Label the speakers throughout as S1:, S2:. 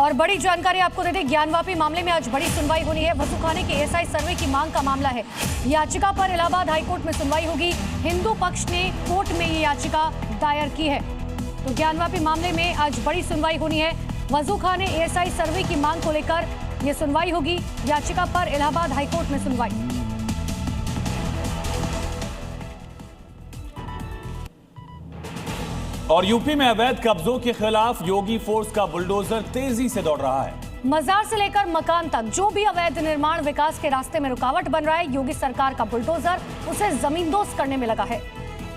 S1: और बड़ी जानकारी आपको दे दें, ज्ञानवापी मामले में आज बड़ी सुनवाई होनी है। वसूखाने के एएसआई सर्वे की मांग का मामला है। याचिका पर इलाहाबाद हाईकोर्ट में सुनवाई होगी। हिंदू पक्ष ने कोर्ट में ये याचिका दायर की है। तो ज्ञानवापी मामले में आज बड़ी सुनवाई होनी है। वसूखाने एएसआई सर्वे की मांग को लेकर ये सुनवाई होगी। याचिका पर इलाहाबाद हाईकोर्ट में सुनवाई।
S2: और यूपी में अवैध कब्जों के खिलाफ योगी फोर्स का बुलडोजर तेजी से दौड़ रहा है।
S1: मजार से लेकर मकान तक जो भी अवैध निर्माण विकास के रास्ते में रुकावट बन रहा है, योगी सरकार का बुलडोजर उसे जमींदोज करने में लगा है।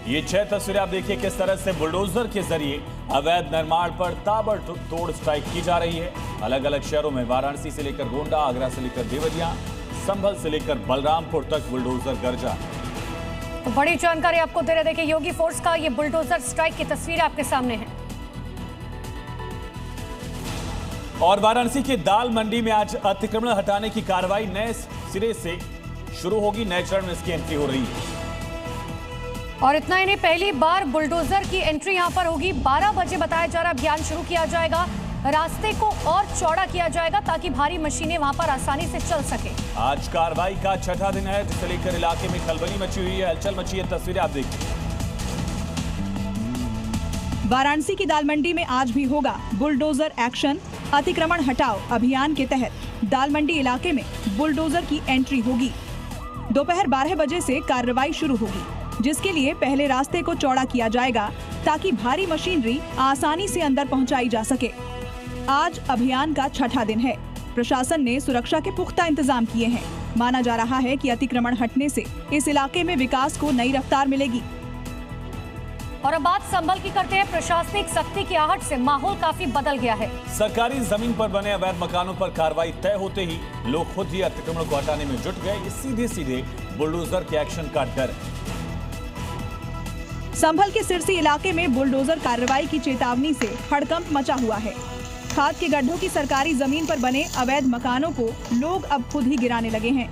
S2: ये 6 तस्वीरें आप देखिए किस तरह से बुलडोजर के जरिए अवैध निर्माण पर ताबड़तोड़ स्ट्राइक की जा रही है। अलग अलग शहरों में वाराणसी से लेकर गोंडा, आगरा से लेकर देवरिया, संभल से लेकर बलरामपुर तक बुलडोजर गरजा।
S1: तो बड़ी जानकारी आपको दे रहे, देखिए योगी फोर्स का ये बुलडोजर स्ट्राइक की तस्वीरें आपके सामने हैं।
S2: और वाराणसी के दाल मंडी में आज अतिक्रमण हटाने की कार्रवाई नए सिरे से शुरू होगी। नए चरण में इसकी एंट्री हो रही है।
S1: और इतना ही नहीं, पहली बार बुलडोजर की एंट्री यहां पर होगी। 12 बजे बताया जा रहा अभियान शुरू किया जाएगा। रास्ते को और चौड़ा किया जाएगा ताकि भारी मशीनें वहां पर आसानी से चल सके।
S2: आज कार्रवाई का 6ठा दिन है, जिसे लेकर इलाके में खलबली मची हुई है, हलचल मची है। तस्वीरें आप देखिए।
S3: वाराणसी की दाल मंडी में आज भी होगा बुलडोजर एक्शन। अतिक्रमण हटाओ अभियान के तहत दाल मंडी इलाके में बुलडोजर की एंट्री होगी। दोपहर 12 बजे से कार्रवाई शुरू होगी, जिसके लिए पहले रास्ते को चौड़ा किया जाएगा ताकि भारी मशीनरी आसानी से अंदर पहुंचाई जा सके। आज अभियान का 6ठा दिन है। प्रशासन ने सुरक्षा के पुख्ता इंतजाम किए हैं। माना जा रहा है कि अतिक्रमण हटने से इस इलाके में विकास को नई रफ्तार मिलेगी।
S1: और अब बात संभल की करते हैं। प्रशासनिक सख्ती की आहट से माहौल काफी बदल गया है।
S2: सरकारी जमीन पर बने अवैध मकानों पर कार्रवाई तय होते ही लोग खुद ही अतिक्रमण को हटाने में जुट गए। सीधे सीधे बुलडोजर के एक्शन का डर है।
S3: संभल के सिरसी इलाके में बुलडोजर कार्रवाई की चेतावनी से हड़कंप मचा हुआ है। खाद के गड्ढों की सरकारी जमीन पर बने अवैध मकानों को लोग अब खुद ही गिराने लगे हैं।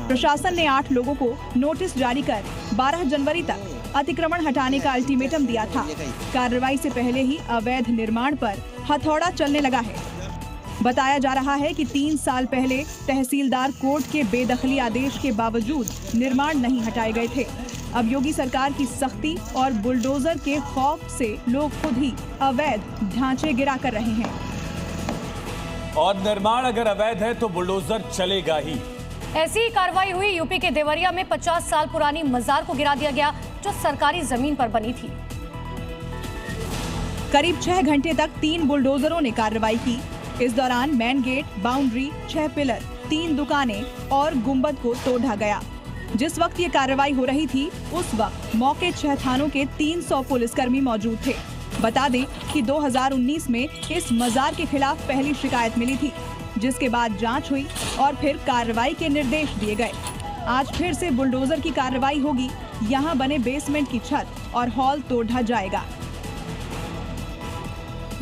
S3: प्रशासन ने 8 लोगों को नोटिस जारी कर 12 जनवरी तक अतिक्रमण हटाने का अल्टीमेटम दिया था। कार्रवाई से पहले ही अवैध निर्माण पर हथौड़ा चलने लगा है। बताया जा रहा है कि 3 साल पहले तहसीलदार कोर्ट के बेदखली आदेश के बावजूद निर्माण नहीं हटाए गए थे। अब योगी सरकार की सख्ती और बुलडोजर के खौफ से लोग खुद ही अवैध ढांचे गिरा कर रहे हैं।
S2: और निर्माण अगर अवैध है तो बुलडोजर चलेगा ही।
S1: ऐसी ही कार्रवाई हुई यूपी के देवरिया में। 50 साल पुरानी मजार को गिरा दिया गया जो सरकारी जमीन पर बनी थी।
S3: करीब 6 घंटे तक 3 बुलडोजरों ने कार्रवाई की। इस दौरान मेन गेट, बाउंड्री, 6 पिलर, 3 दुकानें और गुंबद को तोड़ा गया। जिस वक्त ये कार्रवाई हो रही थी उस वक्त मौके 6 थानों के 300 पुलिसकर्मी मौजूद थे। बता दें कि 2019 में इस मजार के खिलाफ पहली शिकायत मिली थी, जिसके बाद जांच हुई और फिर कार्रवाई के निर्देश दिए गए। आज फिर से बुलडोजर की कार्रवाई होगी। यहाँ बने बेसमेंट की छत और हॉल तोड़ा जाएगा।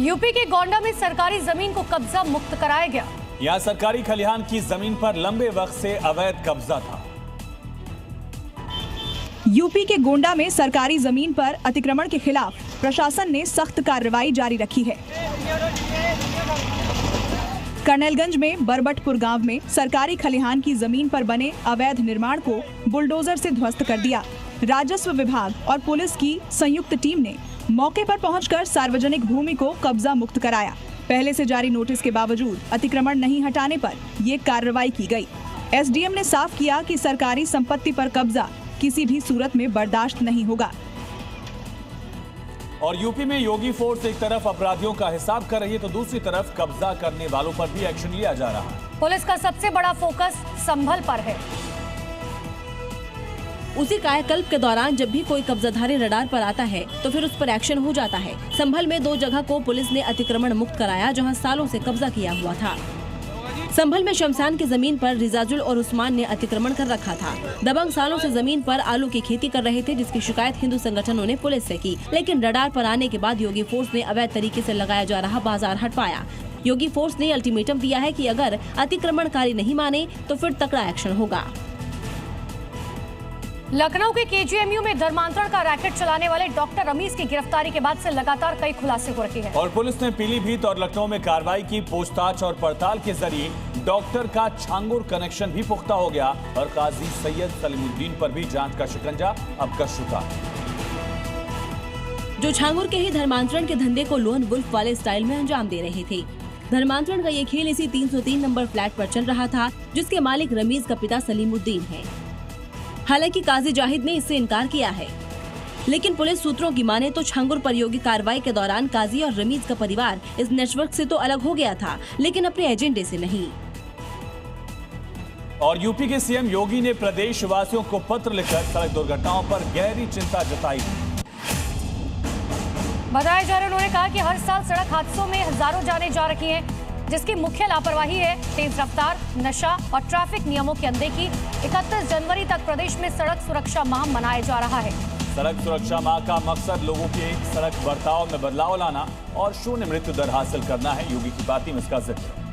S1: यूपी के गोंडा में सरकारी जमीन को कब्जा मुक्त कराया गया।
S2: यहाँ सरकारी खलिहान की जमीन पर लंबे वक्त से अवैध कब्जा था।
S3: यूपी के गोंडा में सरकारी जमीन पर अतिक्रमण के खिलाफ प्रशासन ने सख्त कार्रवाई जारी रखी है। कर्नलगंज में बरबटपुर गांव में सरकारी खलिहान की जमीन पर बने अवैध निर्माण को बुलडोजर से ध्वस्त कर दिया। राजस्व विभाग और पुलिस की संयुक्त टीम ने मौके पर पहुंचकर सार्वजनिक भूमि को कब्जा मुक्त कराया। पहले से जारी नोटिस के बावजूद अतिक्रमण नहीं हटाने पर ये कार्रवाई की गई। एसडीएम ने साफ किया कि सरकारी संपत्ति पर कब्जा किसी भी सूरत में बर्दाश्त नहीं होगा।
S2: और यूपी में योगी फोर्स एक तरफ अपराधियों का हिसाब कर रही है तो दूसरी तरफ कब्जा करने वालों पर भी एक्शन लिया जा रहा है।
S1: पुलिस का सबसे बड़ा फोकस संभल पर है।
S4: उसी कायाकल्प के दौरान जब भी कोई कब्जाधारी रडार पर आता है तो फिर उस पर एक्शन हो जाता है। संभल में 2 जगह को पुलिस ने अतिक्रमण मुक्त कराया जहां सालों से कब्जा किया हुआ था। संभल में शमशान की जमीन पर रिजाजुल और उस्मान ने अतिक्रमण कर रखा था। दबंग सालों से जमीन पर आलू की खेती कर रहे थे, जिसकी शिकायत हिंदू संगठनों ने पुलिस से की। लेकिन रडार पर आने के बाद योगी फोर्स ने अवैध तरीके से लगाया जा रहा बाजार हटवाया। योगी फोर्स ने अल्टीमेटम दिया है कि अगर अतिक्रमणकारी नहीं माने तो फिर तगड़ा एक्शन होगा।
S1: लखनऊ के केजीएमयू में धर्मांतरण का रैकेट चलाने वाले डॉक्टर रमीज की गिरफ्तारी के बाद से लगातार कई खुलासे हो रहे हैं
S2: और पुलिस ने पीलीभीत और लखनऊ में कार्रवाई की। पूछताछ और पड़ताल के जरिए डॉक्टर का छांगुर कनेक्शन भी पुख्ता हो गया और काजी सैयद सलीमुद्दीन पर भी जांच का शिकंजा अब कस चुका है।
S4: जो छांगुर के ही धर्मांतरण के धंधे को लोन वुल्फ वाले स्टाइल में अंजाम दे रहे थे। धर्मांतरण का ये खेल इसी 303 नंबर फ्लैट पर चल रहा था, जिसके मालिक रमीज का पिता सलीमुद्दीन है। हालांकि काजी जाहिद ने इससे इनकार किया है, लेकिन पुलिस सूत्रों की माने तो छांगुर पर योगी कार्रवाई के दौरान काजी और रमीज का परिवार इस नेटवर्क से तो अलग हो गया था, लेकिन अपने एजेंडे से नहीं।
S2: और यूपी के सीएम योगी ने प्रदेश वासियों को पत्र लिखकर सड़क दुर्घटनाओं पर गहरी चिंता जताई।
S1: बताया जा रहा है, उन्होंने कहा कि हर साल सड़क हादसों में हजारों जानें जा रही हैं, जिसकी मुख्य लापरवाही है तेज रफ्तार, नशा और ट्रैफिक नियमों की अनदेखी। 31 जनवरी तक प्रदेश में सड़क सुरक्षा माह मनाया जा रहा है।
S2: सड़क सुरक्षा माह का मकसद लोगों के सड़क बर्ताव में बदलाव लाना और शून्य मृत्यु दर हासिल करना है। योगी की बातों में इसका जिक्र।